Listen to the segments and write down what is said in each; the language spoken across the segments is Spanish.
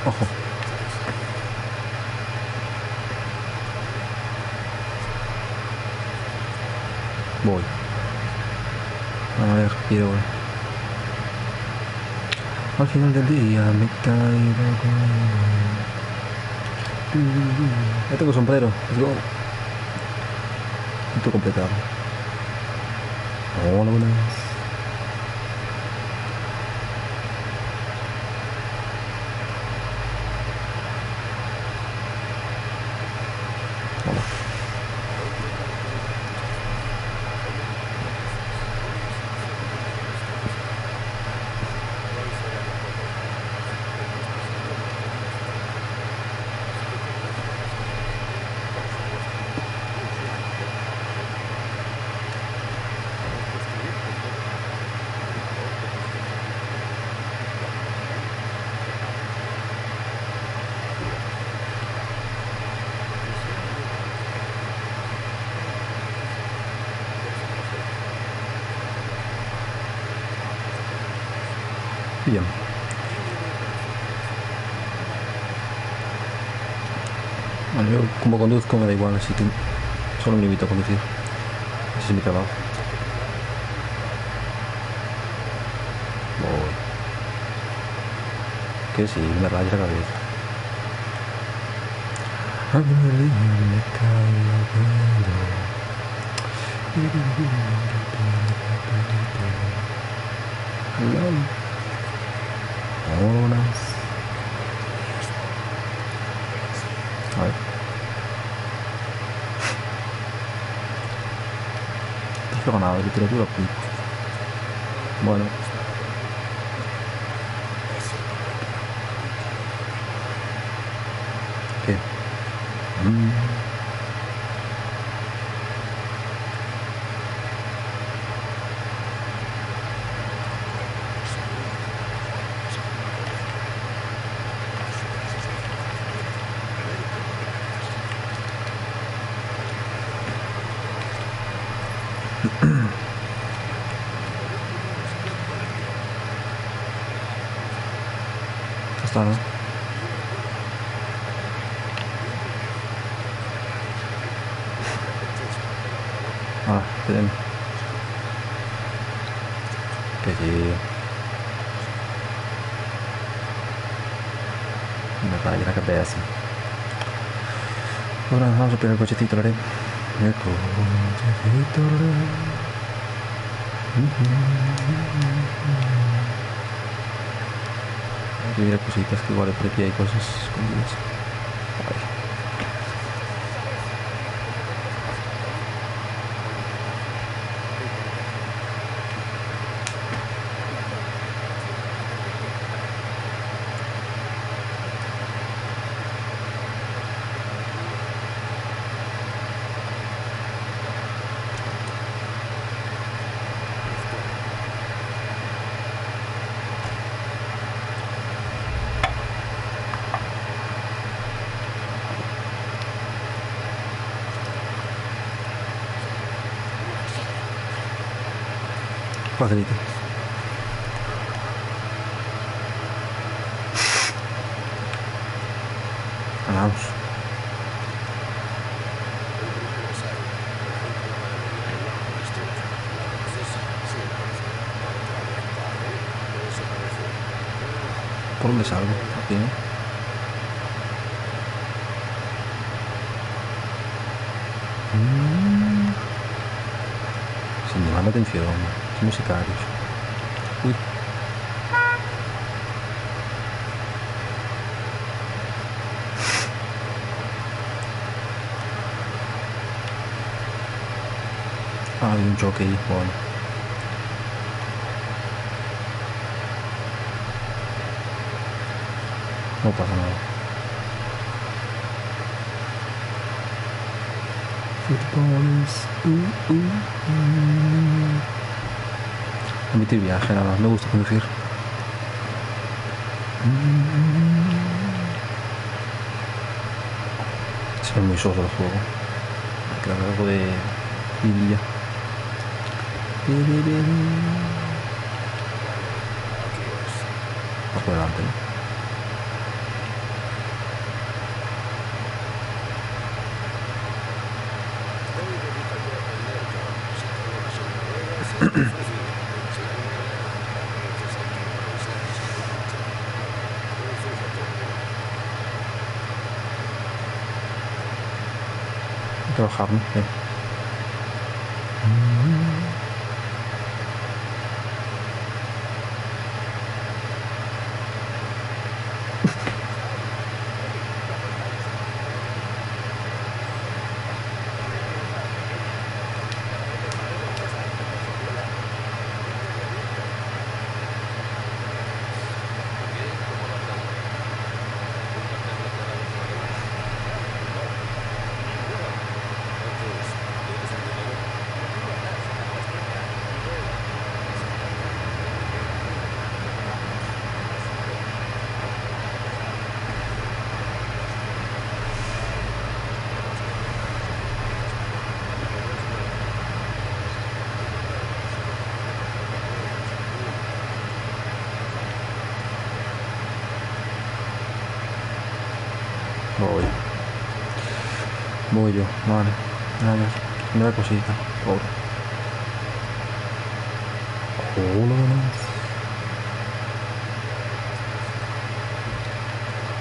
Ojo. Voy. A ver, quiero. Al final del día me caigo con... Ya tengo sombrero. Let's go. Punto completado. Hola, buenas. Hola. Bien. Bueno, yo como conduzco me da igual, así que solo me limito a conducir. Ese es mi trabajo. Voy. Que sí, me raya la cabeza. A mí me caigo. Vámonos. A ver. Dije ganado de literatura, pues. Bueno. ¿Qué? Está, ¿no? Ah, esperen. Que sí. Me raya la cabeza. Ahora vamos a poner el cochecito, lo haré. El cochecito, lo haré. Hay que ver cositas que igual por aquí hay cosas escondidas. Ay. Facilito. Vamos. ¿Por dónde salgo? Aquí, ¿no? Sin llamar la atención. Musicarios. Uy. Ah, hay un choque ahí. Bueno. No pasa nada. Omitir viaje, nada más. Me gusta conducir. Se ve muy soso el juego. Hay que darle algo de vidilla. Más por delante, ¿no? trabajar, ¿no? Voy yo, vale. A ver, primera cosita. Pobre.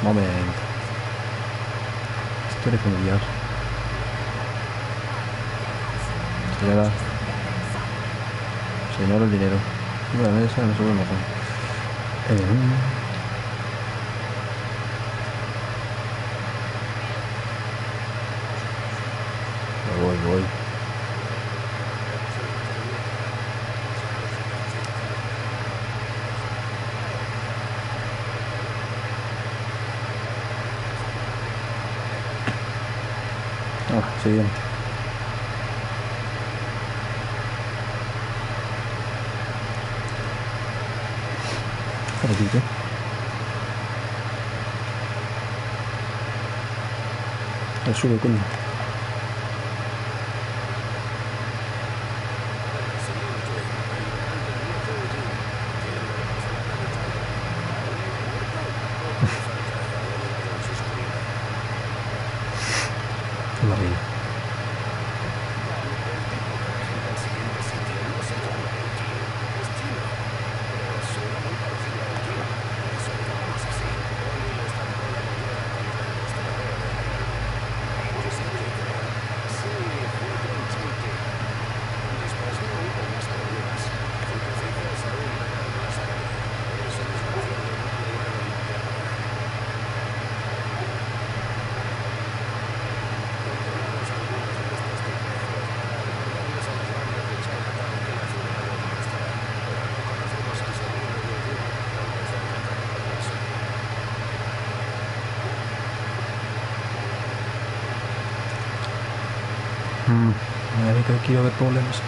Momento. Historia familiar. Señora. Señora, el dinero. Una mesa, no sube el mojón. Voy. Siguiente. Ratito. Sube, coño. La vida. Creo que iba a haber problemas.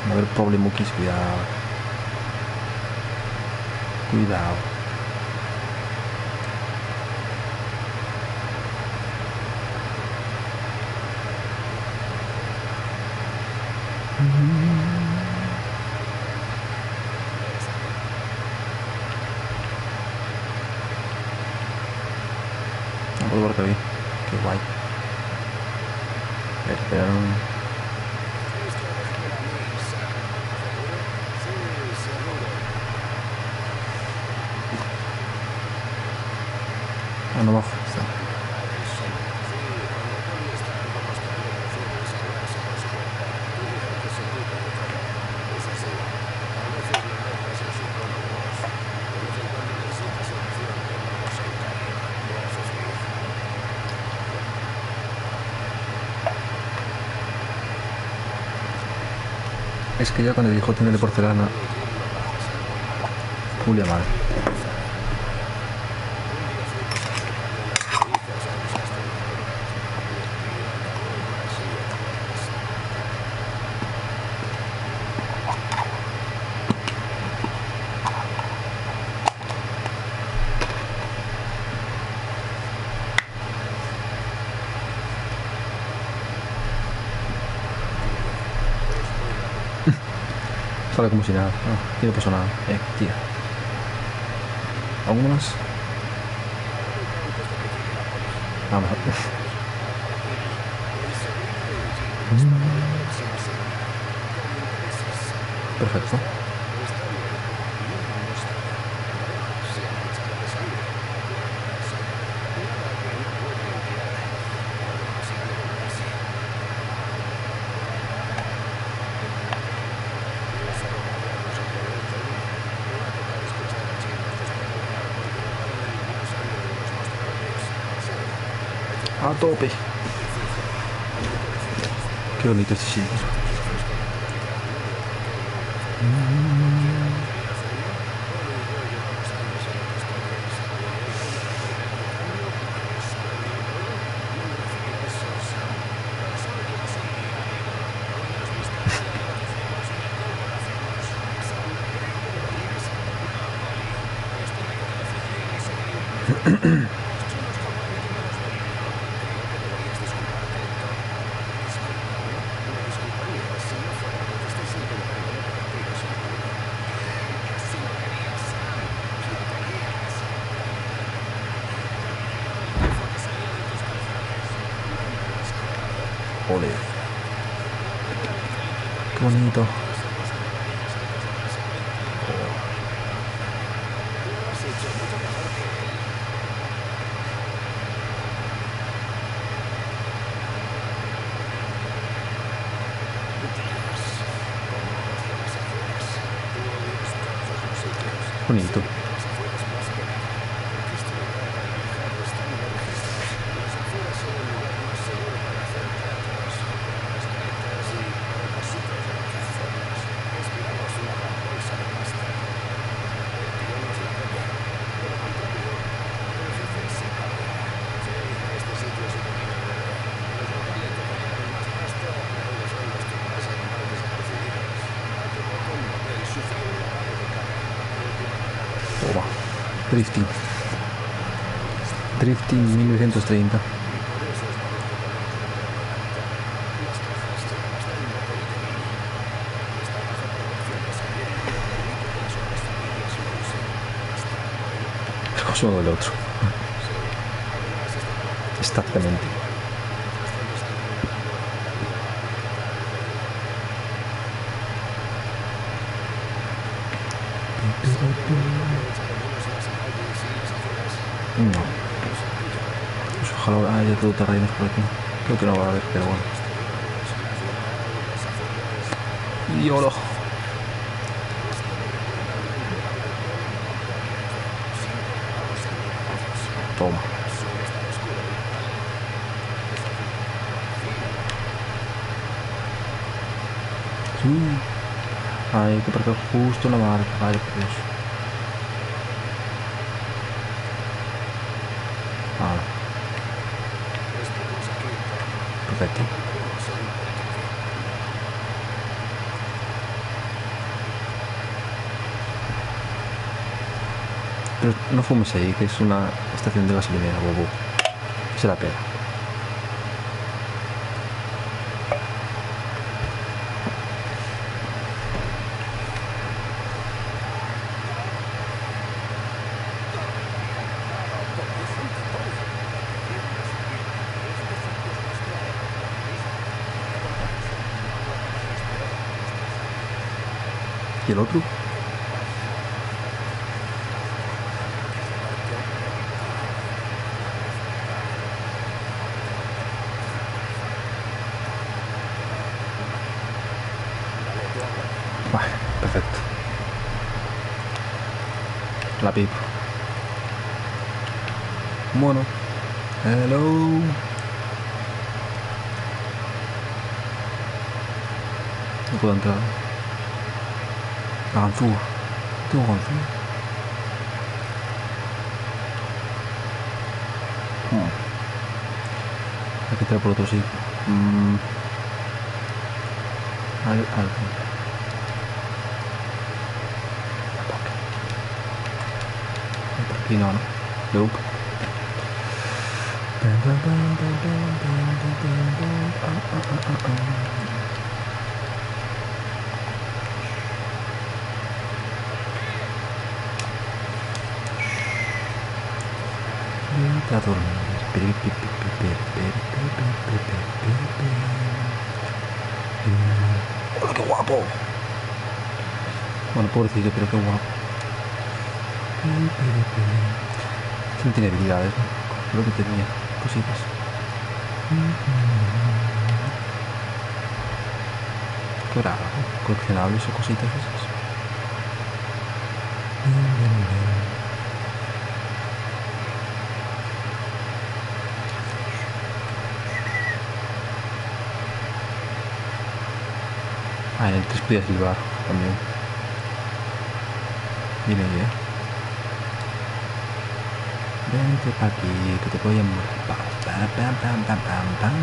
Va a haber problemukis, cuidado. Cuidado. No puedo ver que bien. Qué guay. Espera. No bajo. Es que ya cuando dijo tiene de porcelana, Julia mal. Sale como si nada. Aquí no pasó nada. Tía. ¿Alguno más? Vamos. Perfecto. A tope. Qué bonito este sitio. Ole. Qué bonito. Bonito. Toma. Drifting. Drifting 1930. El consumo del otro. Exactamente. No. Pues ojalá haya todo terrenos por aquí. Creo que no va a haber, pero bueno. Y oro. Toma. Hay que aparcar justo en la marca. Vale, por Dios. Vale. Perfecto. Pero no fumes ahí, que es una estación de gasolinera, bobo. Se la pega. ¿Y el otro? Vale, perfecto. La pipa. Bueno. Hello. No puedo entrar. La ganzúa. Tengo ganzúa. Hay que entrar por otro sitio. Algo. Por aquí no, ¿no? Nope. A dormir. ¡Hola, qué guapo! Bueno, pobrecito, pero qué guapo. Este no tiene habilidades, ¿no? Lo que tenía, cositas. ¿Qué habrá? Coleccionables o cositas esas. Ah, en el 3 podía silbar también. Viene bien. Vente pa' aquí, que te voy a morir. Pam, pam, pam, pam, pam, pam.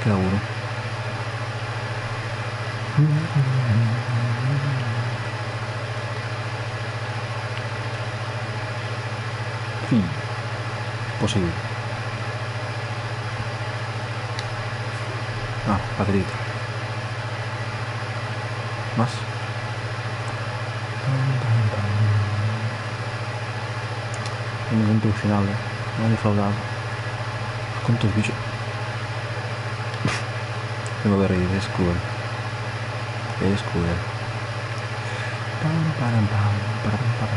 Queda uno. Sí. Posible. Ah, facilita. Más. Un momento final, no he defraudado. ¿Cuántos bichos? Me voy a reír, es cruel. Es cruel. Pam, pam, pam, pam, pam, pam,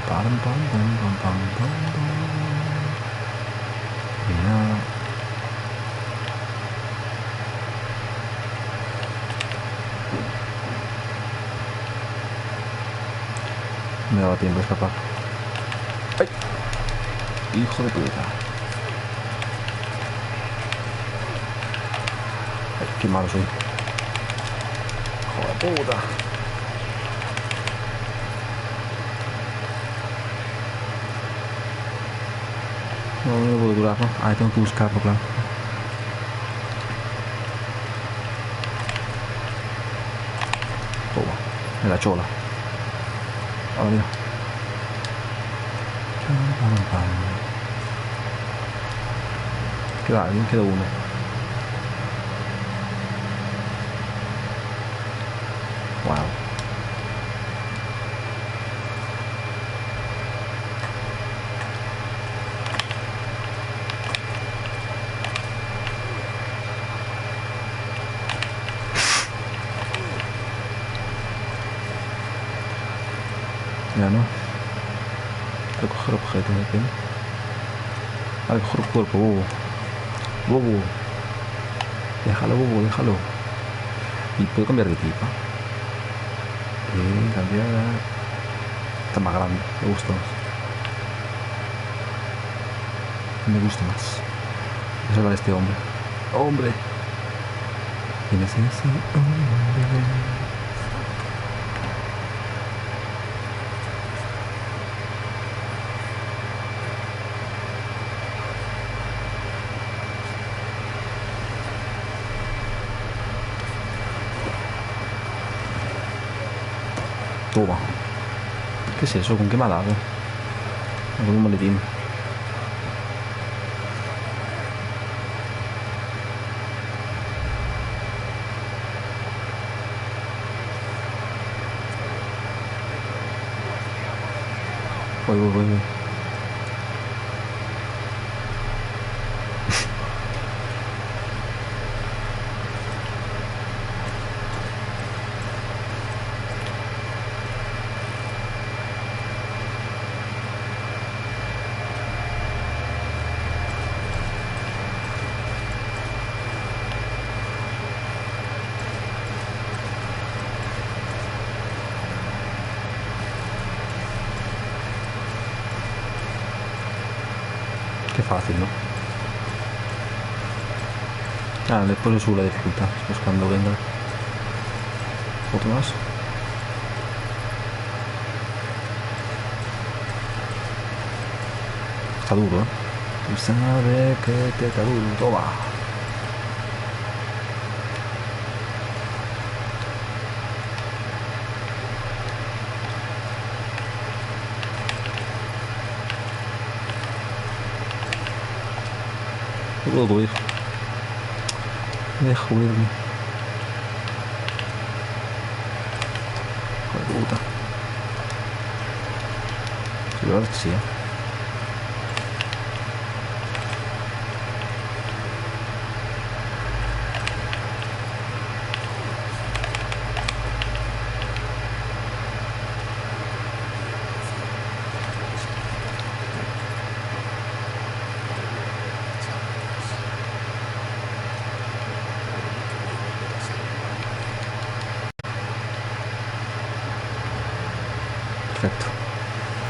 pam, pam, pam, pam, pam, pam. Mira. Me daba tiempo a escapar. ¡Ay! Hijo de puta. Ay, qué malo soy. Hijo de puta. No, no puedo durar, ¿no? Ah, tengo que buscarlo, claro. Toma, en la chola. Ahora mira. Queda alguien, queda uno. Wow. Ya no. Recoger objetos de pena. A recoger cuerpo, bobo. Bobo. Déjalo, bobo, déjalo. Y puedo cambiar de tipo. Cambiar. Está más grande. Me gusta más. Me gusta más. Es hablar de este hombre. ¡Hombre! ¿Quién es ese hombre? Toma. ¿Qué es eso? ¿Con qué me ha dado? Con un maletín. Voy. Qué fácil, ¿no? Ah, después le subo la dificultad. Después cuando venga. Otro más. Está duro, ¿eh? Tú sabes que te está duro. Toma. No puedo huir. Deja huirme. Joder, puta. Sí, la verdad es que sí, ¿eh? Perfecto.